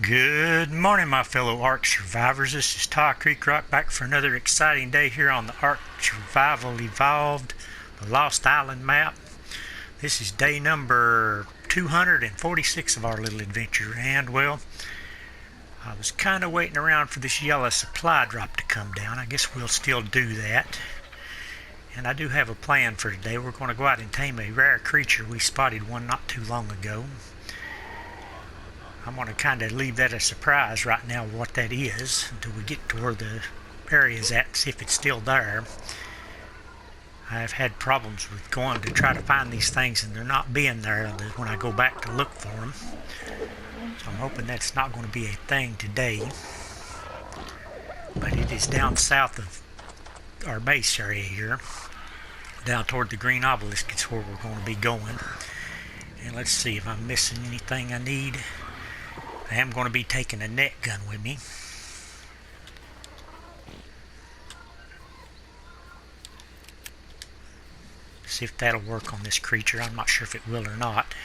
Good morning, my fellow ARK survivors. This is Ty Creek Rock back for another exciting day here on the ARK Survival Evolved, the Lost Island map. This is day number 246 of our little adventure, and well, I was kind of waiting around for this yellow supply drop to come down. I guess we'll still do that. And I do have a plan for today. We're going to go out and tame a rare creature. We spotted one not too long ago. I'm going to kind of leave that a surprise right now what that is until we get to where the area is at and see if it's still there. I've had problems with going to try to find these things and they're not being there when I go back to look for them. So I'm hoping that's not going to be a thing today. But it is down south of our base area here. Down toward the green obelisk is where we're going to be going. And let's see if I'm missing anything I need. I am going to be taking a net gun with me. See if that'll work on this creature. I'm not sure if it will or not.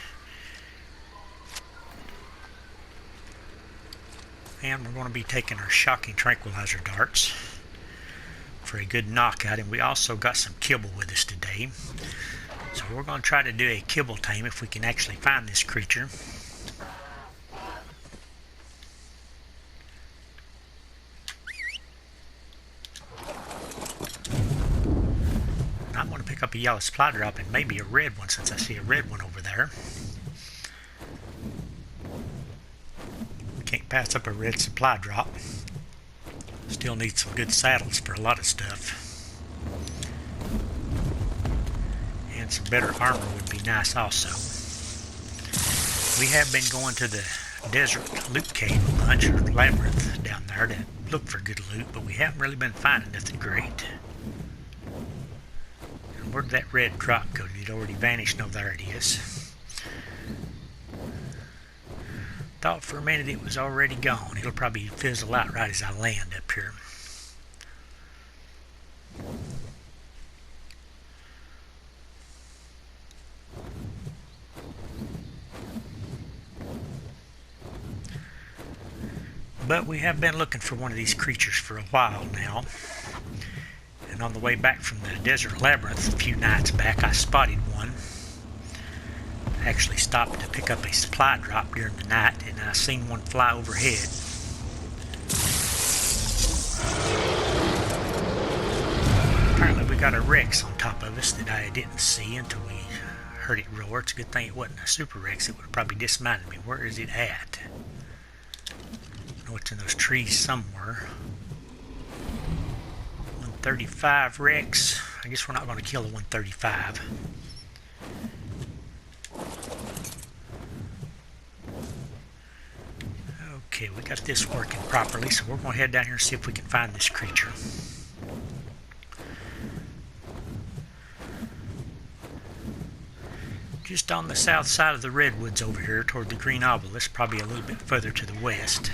And we're going to be taking our shocking tranquilizer darts for a good knockout. And we also got some kibble with us today. So we're going to try to do a kibble tame if we can actually find this creature. I want to pick up a yellow supply drop and maybe a red one since I see a red one over there. Can't pass up a red supply drop. Still need some good saddles for a lot of stuff. And some better armor would be nice also. We have been going to the desert loot cave a bunch, or labyrinth down there to look for good loot, but we haven't really been finding nothing great. Where did that red drop go? Did it already vanish? No, there it is. Thought for a minute it was already gone. It'll probably fizzle out right as I land up here. But we have been looking for one of these creatures for a while now. And on the way back from the desert labyrinth a few nights back, I spotted one. I actually stopped to pick up a supply drop during the night, and I seen one fly overhead. Apparently we got a Rex on top of us that I didn't see until we heard it roar. It's a good thing it wasn't a Super Rex. It would have probably dismounted me. Where is it at? I know it's in those trees somewhere. 135 Rex. I guess we're not going to kill a 135. Okay, we got this working properly, so we're going to head down here and see if we can find this creature. Just on the south side of the redwoods over here toward the green obelisk, probably a little bit further to the west.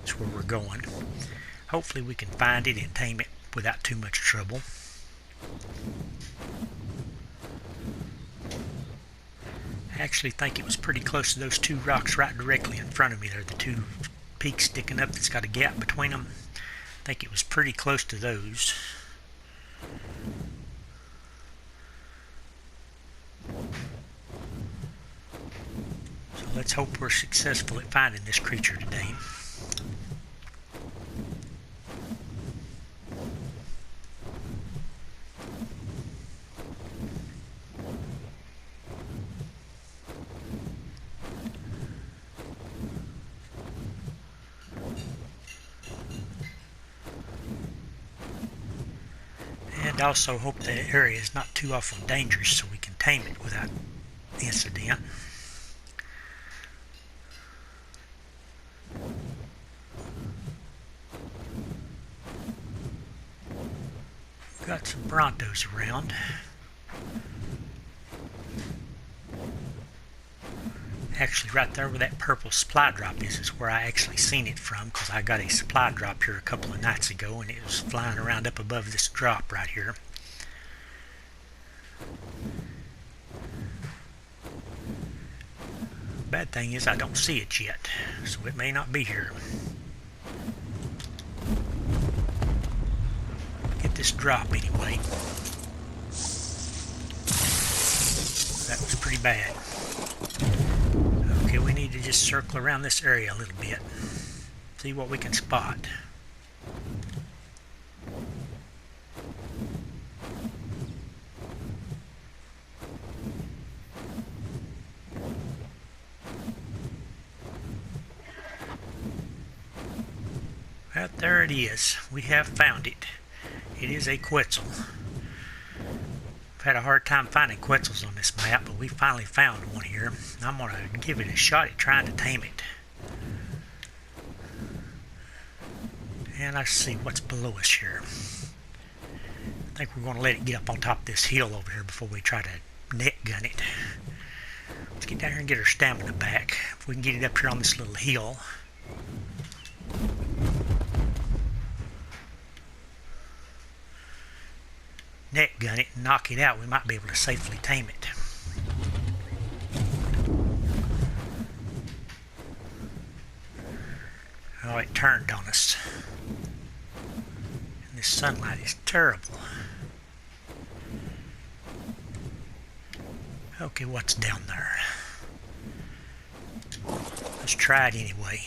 That's where we're going. Hopefully we can find it and tame it without too much trouble. I actually think it was pretty close to those two rocks right directly in front of me. They're the two peaks sticking up that's got a gap between them. I think it was pretty close to those. So let's hope we're successful at finding this creature today. And also hope the area is not too awful dangerous so we can tame it without incident. Got some Brontos around. Actually, right there where that purple supply drop is where I actually seen it from, because I got a supply drop here a couple of nights ago and it was flying around up above this drop right here. Bad thing is I don't see it yet, so it may not be here. Get this drop anyway. That was pretty bad. Okay, we need to just circle around this area a little bit. See what we can spot. Well, there it is. We have found it. It is a Quetzal. I've had a hard time finding Quetzals on this map, but we finally found one here. I'm going to give it a shot at trying to tame it. And let's see what's below us here. I think we're going to let it get up on top of this hill over here before we try to net gun it. Let's get down here and get our stamina back. If we can get it up here on this little hill. Net gun it and knock it out, we might be able to safely tame it. Oh, it turned on us. And this sunlight is terrible. Okay, what's down there? Let's try it anyway.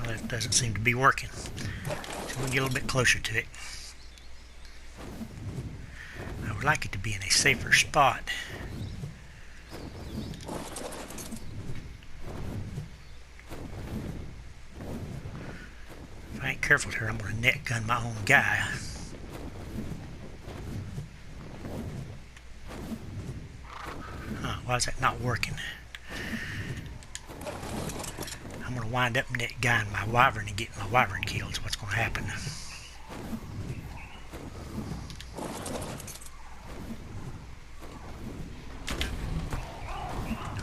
It doesn't seem to be working, so we'll get a little bit closer to it. I would like it to be in a safer spot. If I ain't careful here, I'm going to net gun my own guy. Huh, why is that not working? I'm going to wind up net gunning my wyvern and getting my wyvern killed is what's going to happen.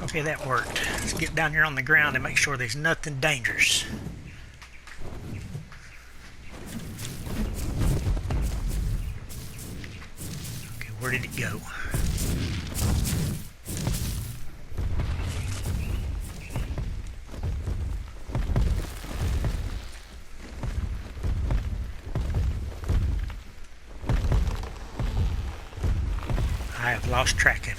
Okay, that worked. Let's get down here on the ground and make sure there's nothing dangerous. Okay, where did it go? I have lost track of it.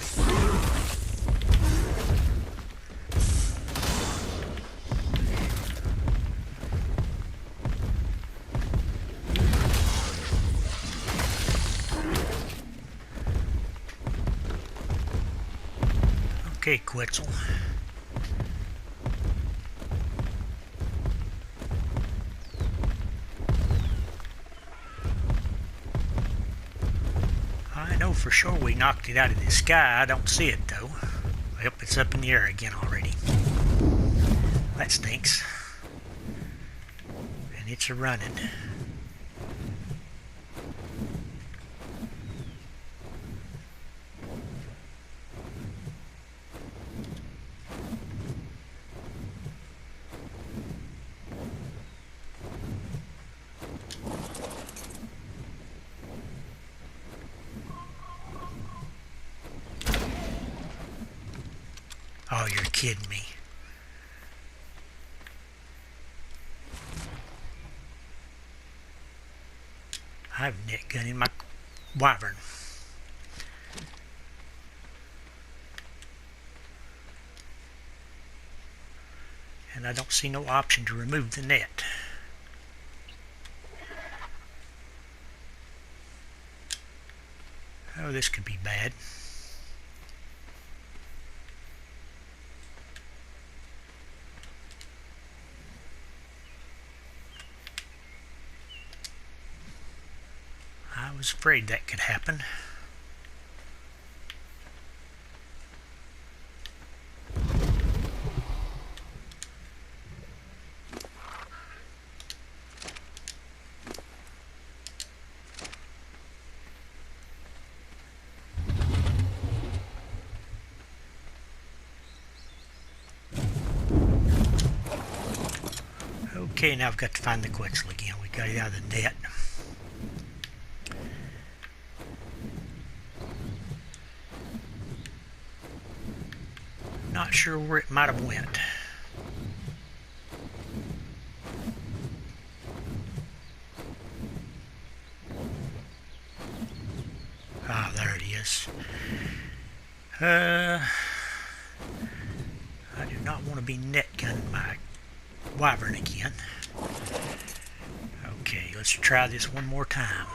Okay, Quetzal. I know for sure we knocked it out of the sky. I don't see it though. Yep, it's up in the air again already. That stinks. And it's a running. Oh, you're kidding me. I've net gunning my wyvern. And I don't see no option to remove the net. Oh, this could be bad. I was afraid that could happen. Okay, now I've got to find the Quetzal again. We got it out of the net. Not sure where it might have went. Ah, there it is. I do not want to be net gunning my wyvern again. Okay, let's try this one more time.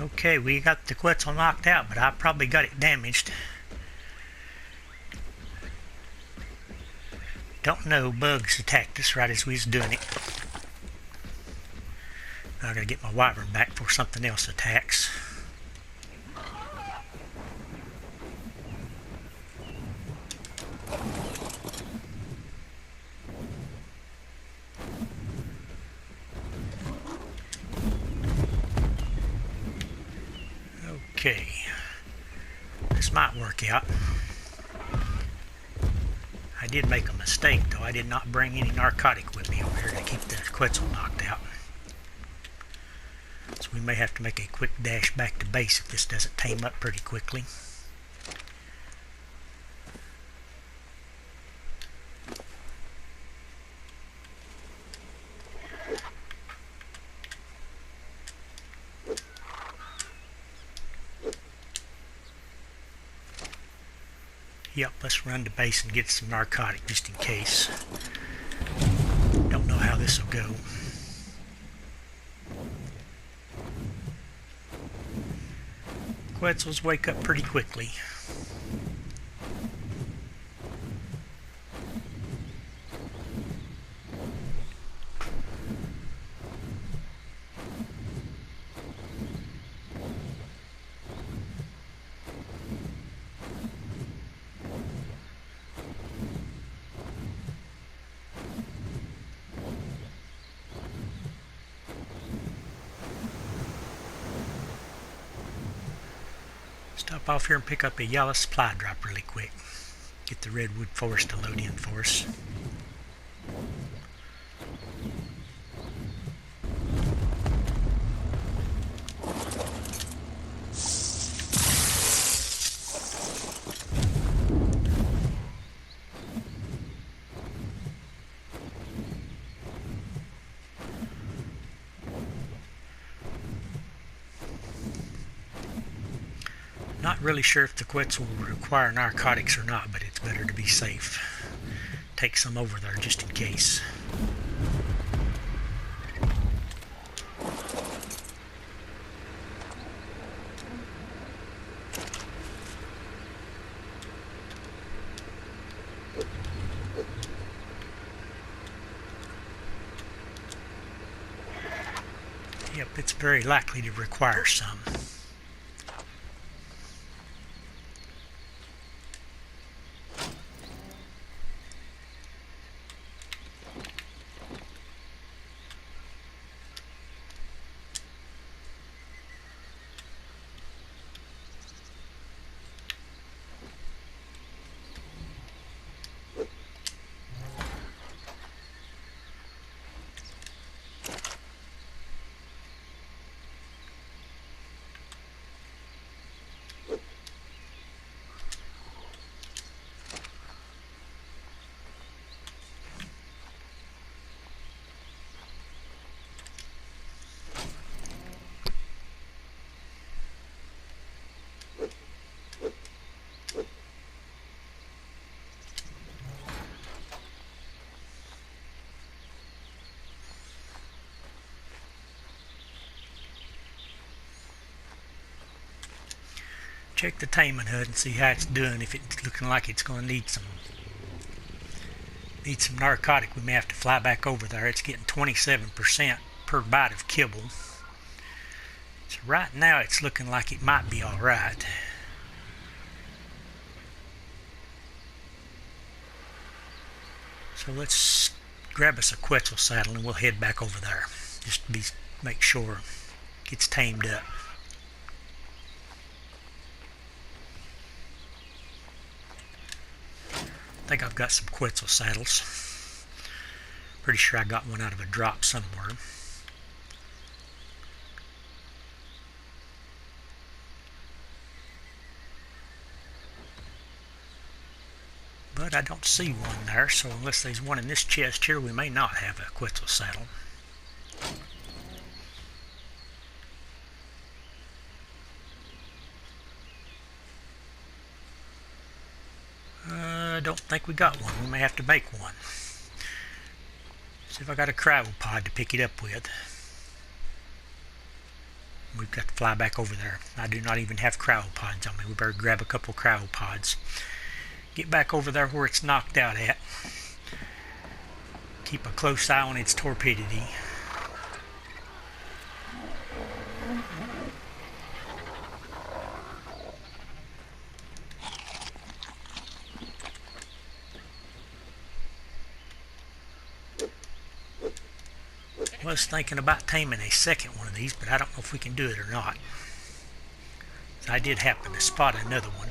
Okay, we got the Quetzal knocked out, but I probably got it damaged. Don't know, bugs attacked us right as we was doing it. I gotta get my wyvern back before something else attacks. Okay, this might work out. I did make a mistake though. I did not bring any narcotic with me over here to keep the Quetzal knocked out. So we may have to make a quick dash back to base if this doesn't tame up pretty quickly. Yep, let's run to base and get some narcotic just in case. Don't know how this will go. Quetzals wake up pretty quickly. Stop off here and pick up a yellow supply drop really quick. Get the redwood forest to load in for us. Not really sure if the Quetzal will require narcotics or not, but it's better to be safe. Take some over there just in case. Yep, it's very likely to require some. check the taming hut and see how it's doing. If it's looking like it's going to need some narcotic, we may have to fly back over there. It's getting 27% per bite of kibble. So right now it's looking like it might be alright. So let's grab us a Quetzal saddle and we'll head back over there. Just to make sure it gets tamed up. I think I've got some Quetzal saddles. Pretty sure I got one out of a drop somewhere. But I don't see one there, so unless there's one in this chest here, we may not have a Quetzal saddle. I don't think we got one. We may have to make one. See if I got a cryopod to pick it up with. We've got to fly back over there. I do not even have cryopods on me. We better grab a couple cryopods. Get back over there where it's knocked out at. Keep a close eye on its torpidity. Was thinking about taming a second one of these, but I don't know if we can do it or not. So I did happen to spot another one.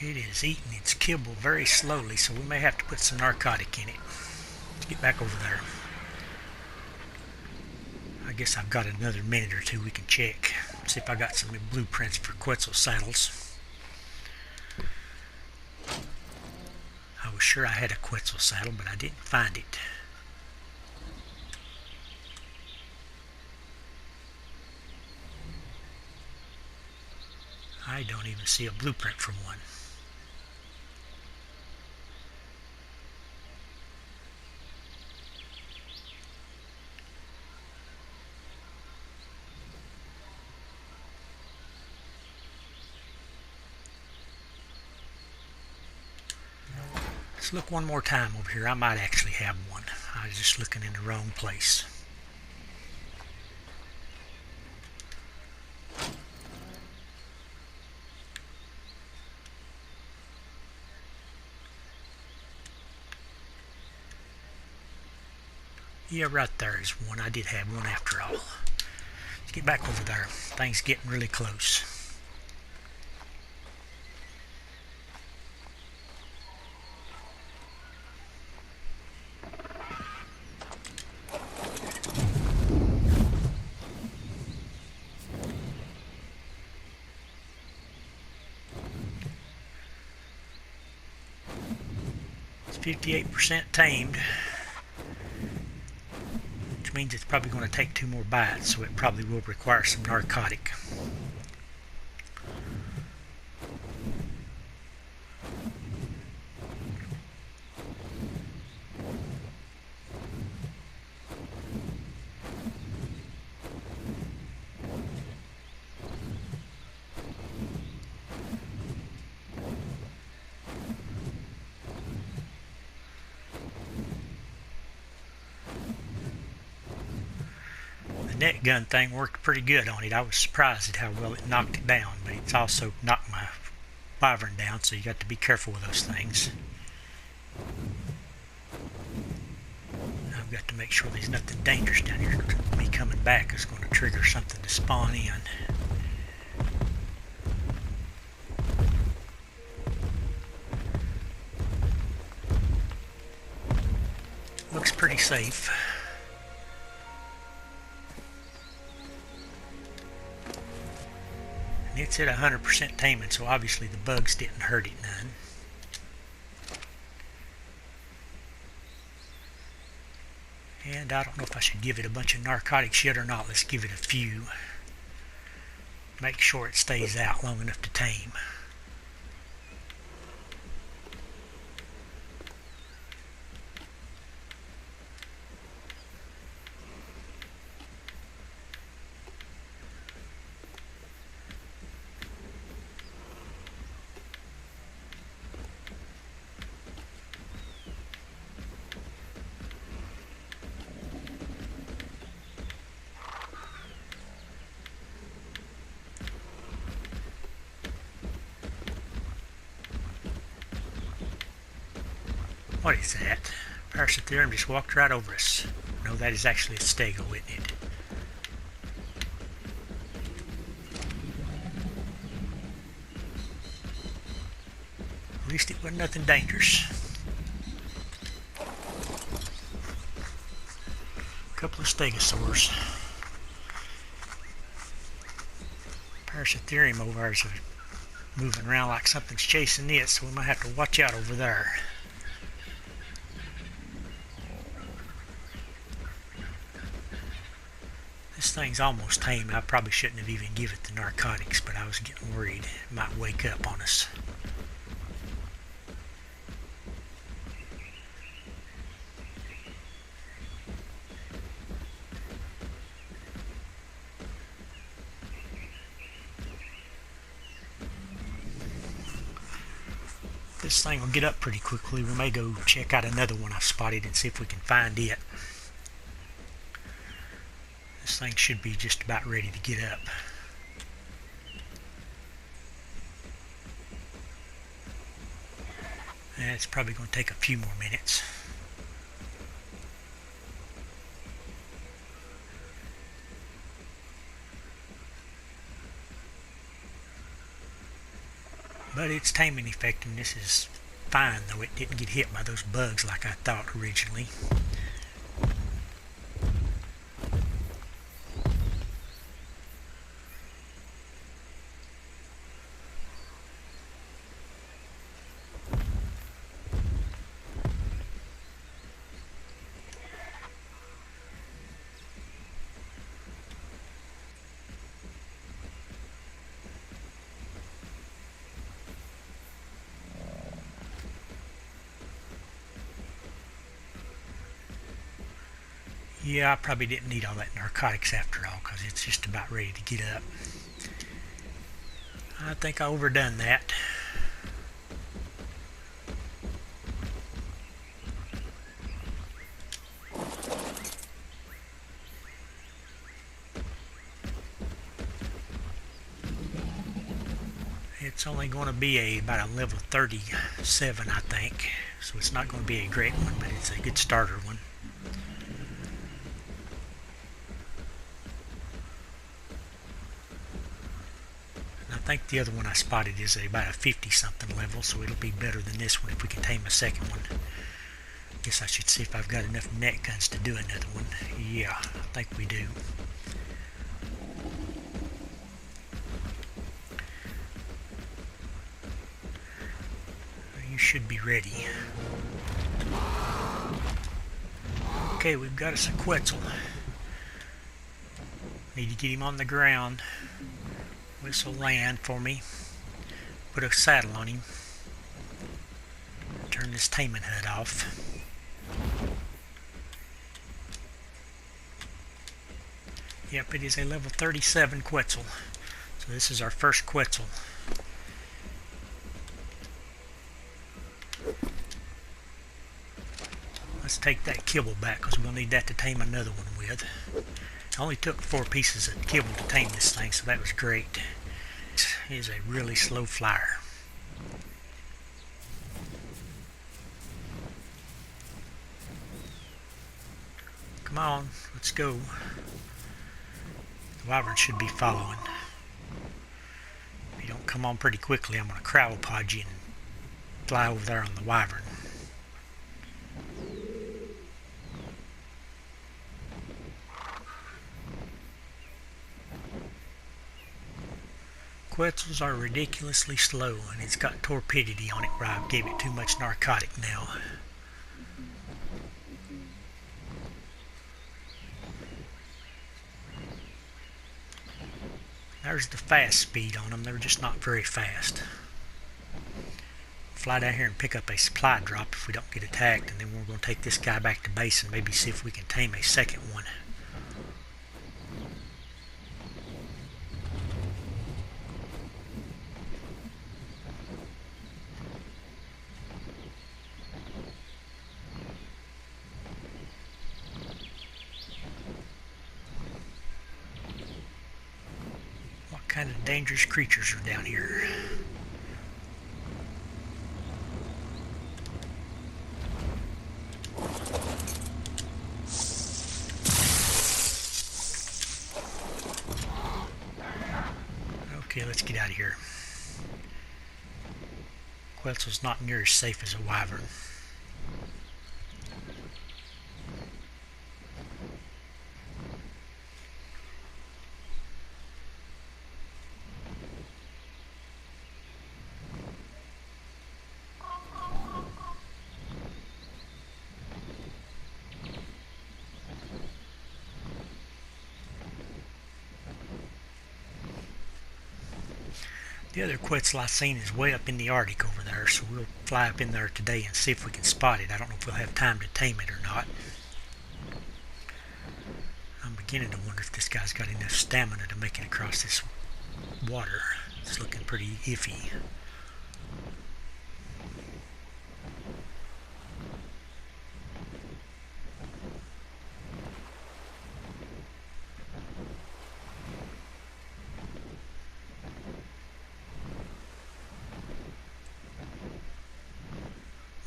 It is eating its kibble very slowly, so we may have to put some narcotic in it. Let's get back over there. I guess I've got another minute or two we can check. See if I got some blueprints for Quetzal saddles. I was sure I had a Quetzal saddle, but I didn't find it. I don't even see a blueprint for one. Let's look one more time over here. I might actually have one. I was just looking in the wrong place. Yeah, right there is one. I did have one after all. Let's get back over there. Things getting really close. It's 58% tamed. Means it's probably going to take 2 more bites, so it probably will require some narcotic. Net gun thing worked pretty good on it. I was surprised at how well it knocked it down, but it's also knocked my wyvern down, so you got to be careful with those things. I've got to make sure there's nothing dangerous down here. Me coming back is going to trigger something to spawn in. Looks pretty safe. And it's at 100% taming, so obviously the bugs didn't hurt it none. And I don't know if I should give it a bunch of narcotics yet or not. Let's give it a few. Make sure it stays out long enough to tame. What is that? Parasitarium just walked right over us. No, that is actually a stego, isn't it? At least it wasn't nothing dangerous. A couple of stegosaurs. Parasitarium over there is moving around like something's chasing it, so we might have to watch out over there. This thing's almost tame. I probably shouldn't have even given it the narcotics, but I was getting worried it might wake up on us. This thing will get up pretty quickly. We may go check out another one I've spotted and see if we can find it. This thing should be just about ready to get up. And it's probably going to take a few more minutes. But its taming effectiveness is fine, though it didn't get hit by those bugs like I thought originally. Yeah, I probably didn't need all that narcotics after all, because it's just about ready to get up. I think I overdone that. It's only going to be about a level 37, I think. So it's not going to be a great one, but it's a good starter one. I think the other one I spotted is about a 50-something level, so it'll be better than this one if we can tame a second one. Guess I should see if I've got enough net guns to do another one. Yeah, I think we do. You should be ready. Okay, we've got us a Quetzal. Need to get him on the ground. Whistle land for me. Put a saddle on him. Turn this taming hut off. Yep, it is a level 37 Quetzal. So this is our first Quetzal. Let's take that kibble back because we'll need that to tame another one with. I only took 4 pieces of kibble to tame this thing, so that was great. It is a really slow flyer. Come on, let's go. The wyvern should be following. If you don't come on pretty quickly, I'm going to cryopod you and fly over there on the wyvern. Quetzals are ridiculously slow, and it's got torpidity on it where I gave it too much narcotic now. There's the fast speed on them. They're just not very fast. Fly down here and pick up a supply drop if we don't get attacked, and then we're going to take this guy back to base and maybe see if we can tame a second one. What kind of dangerous creatures are down here? Okay, let's get out of here. Quetzal's not near as safe as a wyvern. The other Quetzal I've seen is way up in the Arctic over there, so we'll fly up in there today and see if we can spot it. I don't know if we'll have time to tame it or not. I'm beginning to wonder if this guy's got enough stamina to make it across this water. It's looking pretty iffy.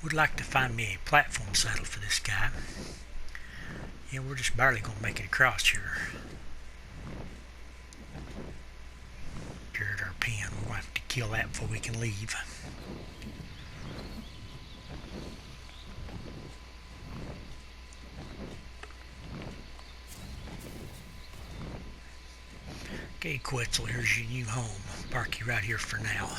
Would like to find me a platform saddle for this guy. Yeah, we're just barely going to make it across here. Here at our pen, we're going to have to kill that before we can leave. Okay, Quetzal, here's your new home. Park you right here for now.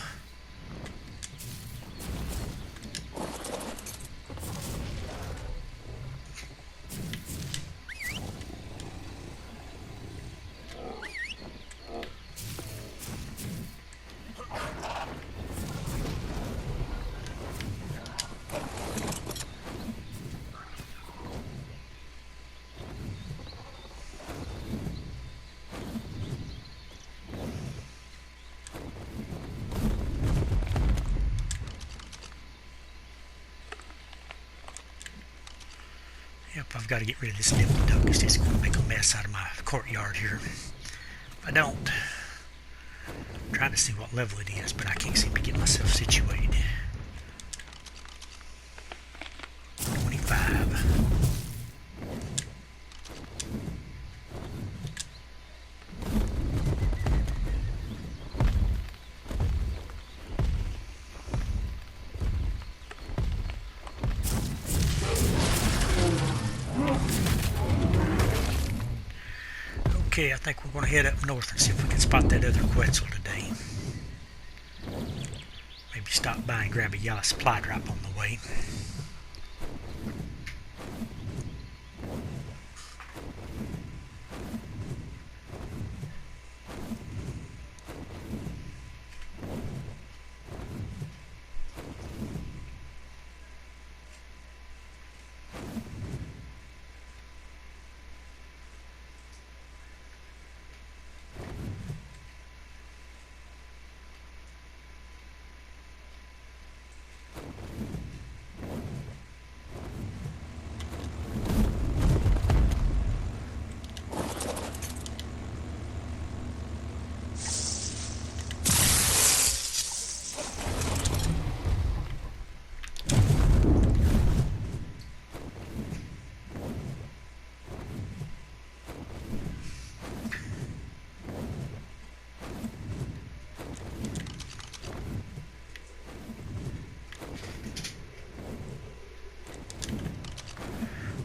Yep, I've got to get rid of this nipple duck because it's going to make a mess out of my courtyard here. If I don't, I'm trying to see what level it is, but I can't seem to get myself situated. 25. Okay, I think we're going to head up north and see if we can spot that other Quetzal today. Maybe stop by and grab a yellow supply drop on the way.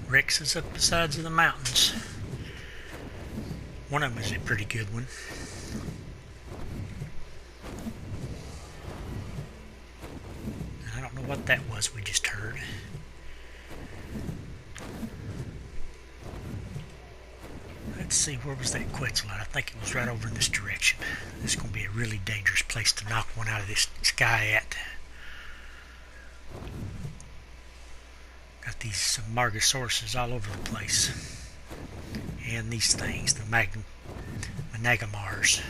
Rex is up the sides of the mountains. One of them is a pretty good one. I don't know what that was we just heard. Let's see, where was that Quetzal at? I think it was right over in this direction. This is going to be a really dangerous place to knock one out of this sky at. Got these Margosauruses all over the place. And these things, the Managamars.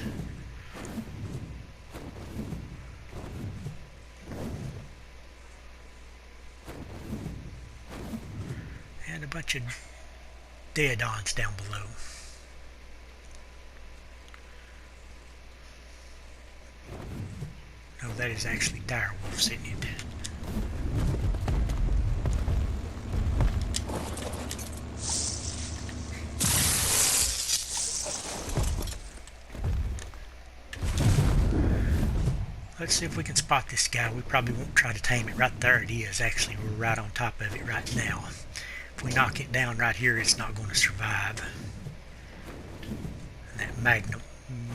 And a bunch of Deodons down below. No, that is actually dire wolves, isn't it? Let's see if we can spot this guy. We probably won't try to tame it. Right there it is. Actually, we're right on top of it right now. If we knock it down right here, it's not going to survive. And that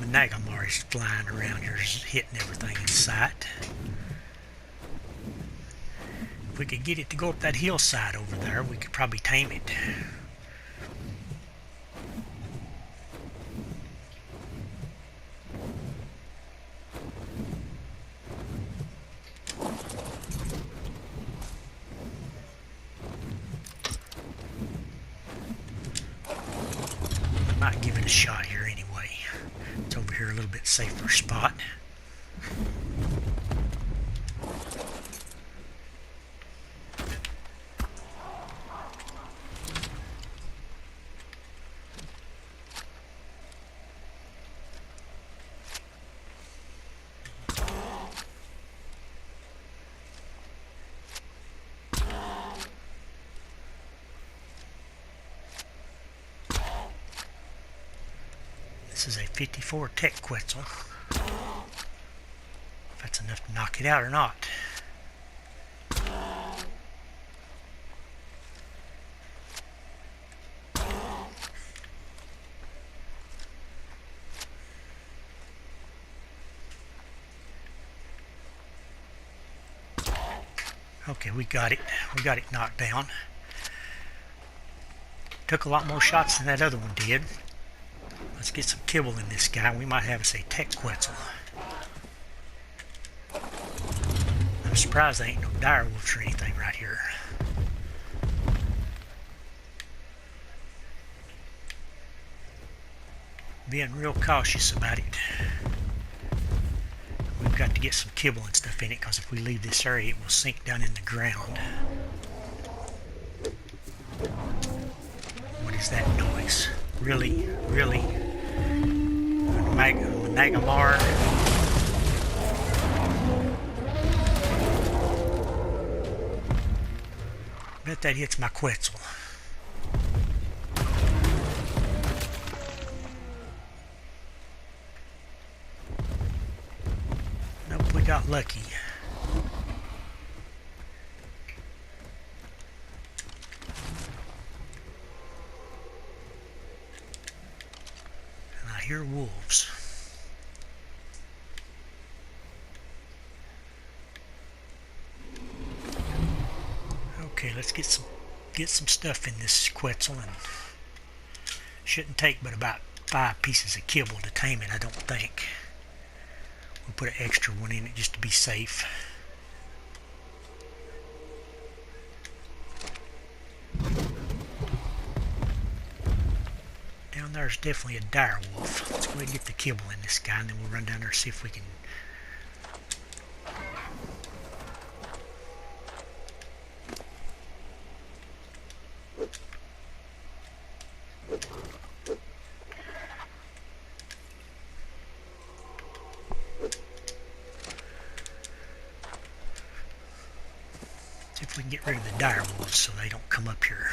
Managamar is flying around here, hitting everything in sight. If we could get it to go up that hillside over there, we could probably tame it. Might give it a shot here anyway. It's over here a little bit safer spot. This is a 54 Tech Quetzal. If that's enough to knock it out or not. Okay, we got it. We got it knocked down. Took a lot more shots than that other one did. Let's get some kibble in this guy. We might have us a Tech Quetzal. I'm surprised there ain't no dire wolves or anything right here. Being real cautious about it. We've got to get some kibble and stuff in it, because if we leave this area, it will sink down in the ground. What is that noise? Really? Really? Managamar. Bet that hits my Quetzal. Nope, we got lucky. And I hear wolves. Okay, let's get some stuff in this Quetzal, and shouldn't take but about 5 pieces of kibble to tame it, I don't think. We'll put an extra one in it just to be safe. Down there's definitely a dire wolf. Let's go ahead and get the kibble in this guy, and then we'll run down there and see if we can. See if we can get rid of the dire wolves so they don't come up here.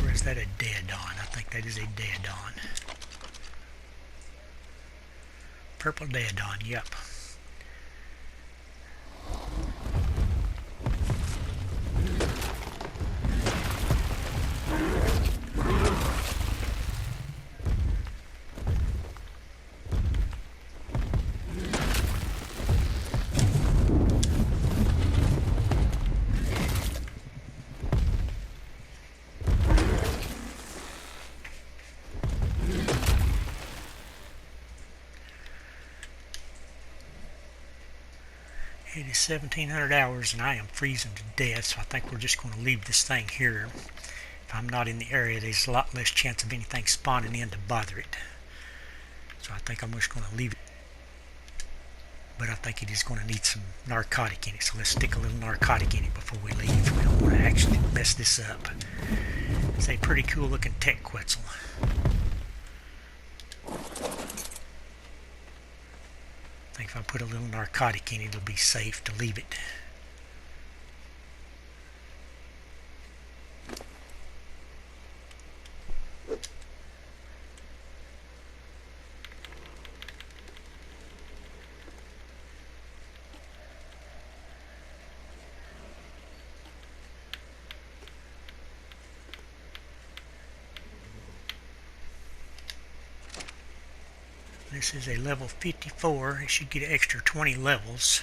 Or is that a Deodon? I think that is a Deodon. Purple Deodon, yep. It is 1700 hours and I am freezing to death, so I think we're just going to leave this thing here. If I'm not in the area, there's a lot less chance of anything spawning in to bother it. So I think I'm just going to leave it. But I think it is going to need some narcotic in it, so let's stick a little narcotic in it before we leave. We don't want to actually mess this up. It's a pretty cool looking tech Quetzal. I think if I put a little narcotic in it, it'll be safe to leave it. This is a level 54. It should get an extra 20 levels,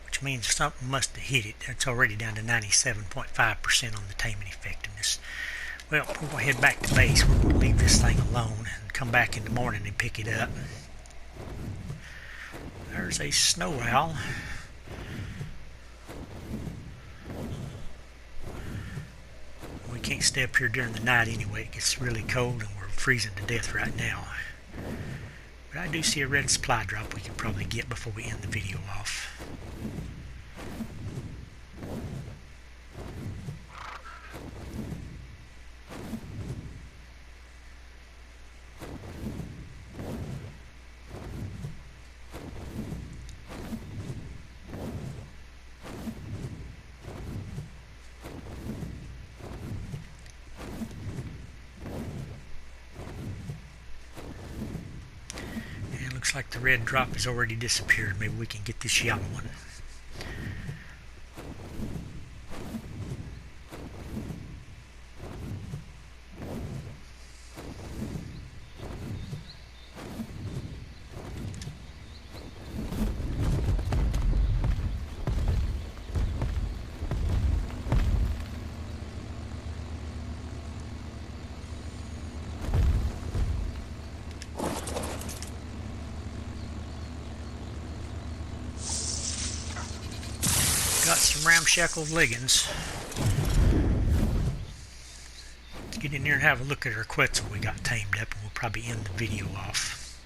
which means something must have hit it. It's already down to 97.5% on the taming effectiveness. Well, we're going to head back to base. We're going to leave this thing alone and come back in the morning and pick it up. There's a snow owl. We can't stay up here during the night anyway. It gets really cold and we're freezing to death right now. But I do see a red supply drop we can probably get before we end the video off. Looks like the red drop has already disappeared. Maybe we can get this yellow one. Got some ramshackle leggings. Let's get in there and have a look at our Quetzal we got tamed up, and we'll probably end the video off.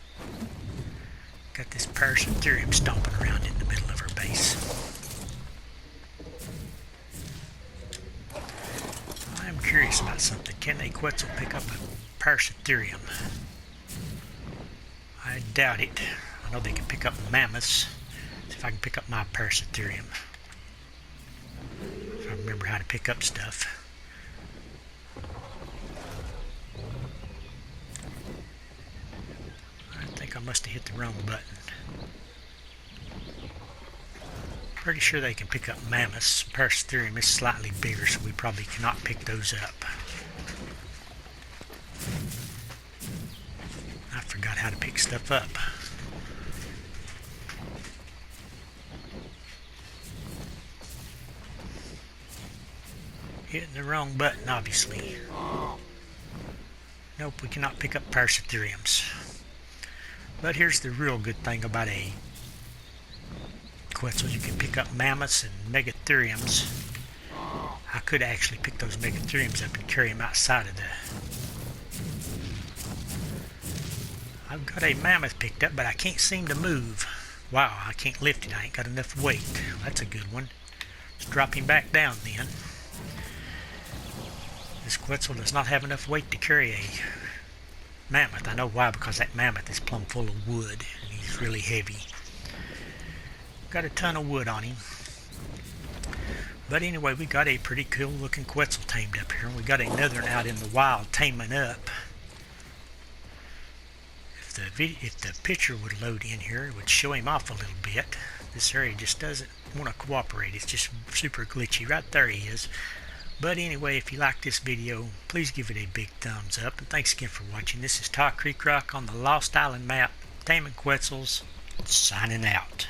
Got this Paraceratherium stomping around in the middle of our base. I'm curious about something. Can a Quetzal pick up a Paraceratherium? I doubt it. I know they can pick up mammoths. See if I can pick up my Paraceratherium. If I remember how to pick up stuff. I think I must have hit the wrong button. Pretty sure they can pick up mammoths. Paraceratherium is slightly bigger, so we probably cannot pick those up. I forgot how to pick stuff up. Hitting the wrong button, obviously. Nope, we cannot pick up Paraceratheriums. But here's the real good thing about a Quetzal. You can pick up mammoths and megatheriums. I could actually pick those megatheriums up and carry them outside of the... I've got a mammoth picked up, but I can't seem to move. Wow, I can't lift it. I ain't got enough weight. That's a good one. Let's drop him back down then. This Quetzal does not have enough weight to carry a mammoth. I know why, because that mammoth is plumb full of wood and he's really heavy. Got a ton of wood on him. But anyway, we got a pretty cool looking Quetzal tamed up here. We got another one out in the wild taming up. If the picture would load in here, it would show him off a little bit. This area just doesn't want to cooperate. It's just super glitchy. Right there he is. But anyway, if you like this video, please give it a big thumbs up. And thanks again for watching. This is Talk Creek Rock on the Lost Island map. Taming Quetzals, signing out.